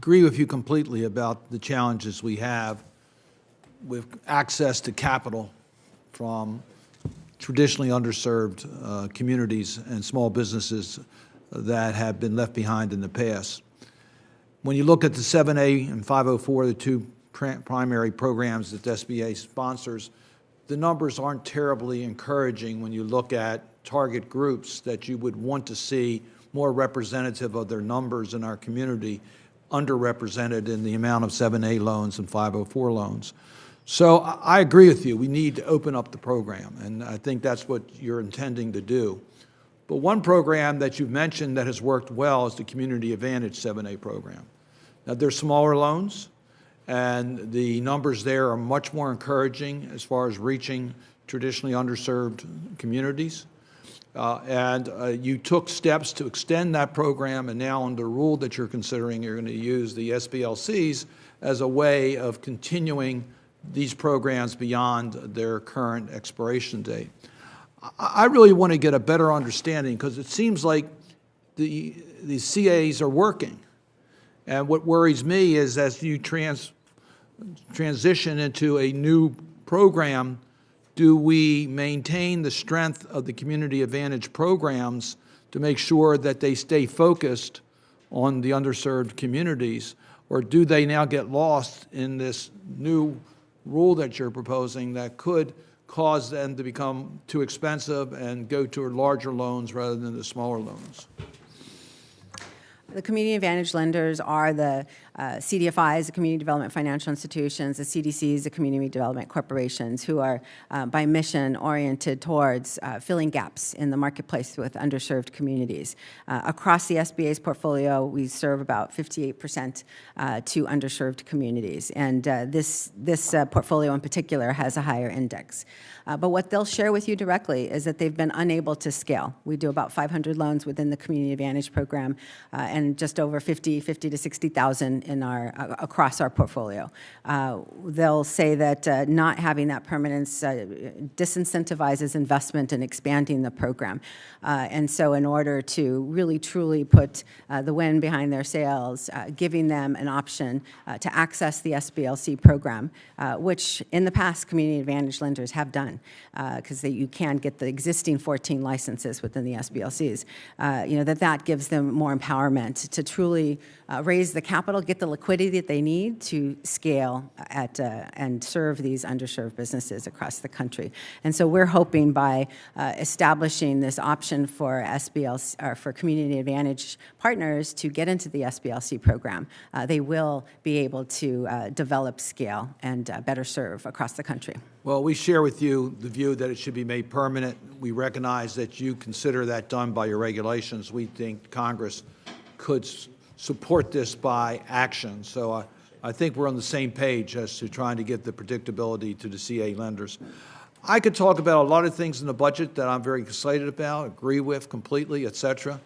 agree with you completely about the challenges we have with access to capital from traditionally underserved communities and small businesses that have been left behind in the past. When you look at the 7A and 504, the two primary programs that the SBA sponsors, the numbers aren't terribly encouraging when you look at target groups that you would want to see more representative of their numbers in our community, underrepresented in the amount of 7A loans and 504 loans. So I agree with you. We need to open up the program, and I think that's what you're intending to do. But one program that you've mentioned that has worked well is the Community Advantage 7A program. Now, they're smaller loans, and the numbers there are much more encouraging as far as reaching traditionally underserved communities. You took steps to extend that program, and now under the rule that you're considering, you're going to use the SBLCs as a way of continuing these programs beyond their current expiration date. I really want to get a better understanding, because it seems like the CAs are working. And what worries me is as you transition into a new program, do we maintain the strength of the Community Advantage programs to make sure that they stay focused on the underserved communities, or do they now get lost in this new rule that you're proposing that could cause them to become too expensive and go to larger loans rather than the smaller loans? The Community Advantage lenders are the CDFIs, the Community Development Financial Institutions, the CDCs, the Community Development Corporations, who are by mission oriented towards filling gaps in the marketplace with underserved communities. Across the SBA's portfolio, we serve about 58% to underserved communities, and this portfolio in particular has a higher index. But what they'll share with you directly is that they've been unable to scale. We do about 500 loans within the Community Advantage program, and just over 50 to 60,000 in across our portfolio. They'll say that not having that permanence disincentivizes investment in expanding the program. And so in order to really truly put the wind behind their sails, giving them an option to access the SBLC program, which in the past Community Advantage lenders have done, because you can get the existing 14 licenses within the SBLCs, that gives them more empowerment to truly raise the capital, get the liquidity that they need to scale and serve these underserved businesses across the country. And so we're hoping by establishing this option for SBLC, or for Community Advantage partners to get into the SBLC program, they will be able to develop scale and better serve across the country. Well, we share with you the view that it should be made permanent. We recognize that you consider that done by your regulations. We think Congress could support this by action. So I think we're on the same page as to trying to get the predictability to the CA lenders. I could talk about a lot of things in the budget that I'm very excited about, agree with completely, et cetera.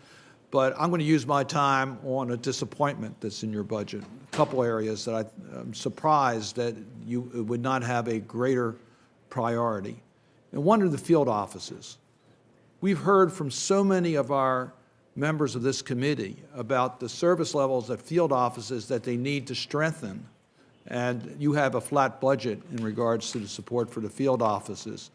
But I'm going to use my time on a disappointment that's in your budget. A couple areas that I'm surprised that you would not have a greater priority. And one are the field offices. We've heard from so many of our members of this committee about the service levels at field offices that they need to strengthen. And you have a flat budget in regards to the support for the field offices.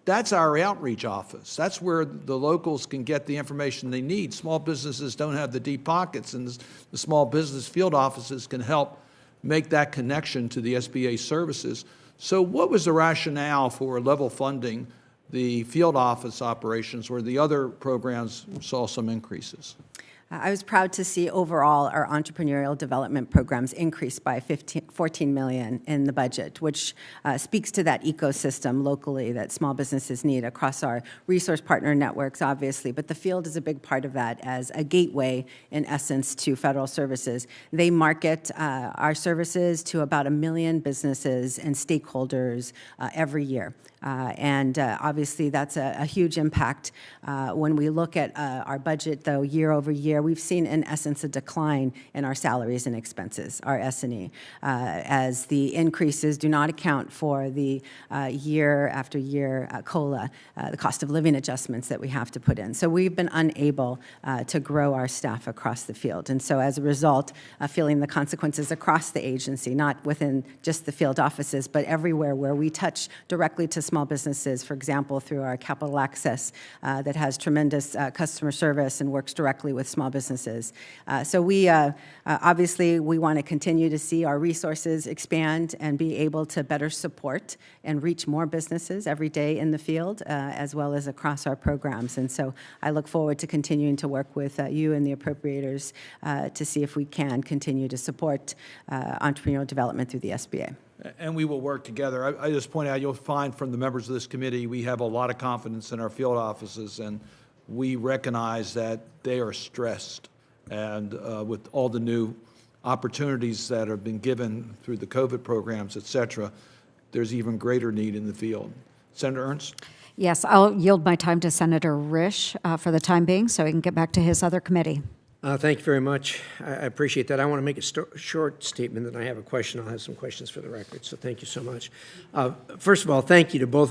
That's our outreach office. That's where the locals can get the information they need. Small businesses don't have the deep pockets, and the small business field offices can help make that connection to the SBA services. So what was the rationale for level funding the field office operations where the other programs saw some increases? I was proud to see overall our entrepreneurial development programs increase by $14 million in the budget, which speaks to that ecosystem locally that small businesses need across our resource partner networks, obviously. But the field is a big part of that as a gateway, in essence, to federal services. They market our services to about 1 million businesses and stakeholders every year. Obviously, that's a huge impact. When we look at our budget, though, year over year, where we've seen, in essence, a decline in our salaries and expenses, our S&E, as the increases do not account for the year after year COLA, the cost of living adjustments that we have to put in. So we've been unable to grow our staff across the field. And so as a result, feeling the consequences across the agency, not within just the field offices, but everywhere where we touch directly to small businesses, for example, through our Capital Access that has tremendous customer service and works directly with small businesses. So we obviously, we want to continue to see our resources expand and be able to better support and reach more businesses every day in the field, as well as across our programs. And so I look forward to continuing to work with you and the appropriators to see if we can continue to support entrepreneurial development through the SBA. And we will work together. I just point out, you'll find from the members of this committee, we have a lot of confidence in our field offices, and we recognize that they are stressed. And with all the new opportunities that have been given through the COVID programs, et cetera, there's even greater need in the field. Senator Ernst? Yes, I'll yield my time to Senator Risch for the time being so he can get back to his other committee. Thank you very much. I appreciate that. I want to make a short statement, and I have a question. I'll have some questions for the record, so thank you so much. First of all, thank you to both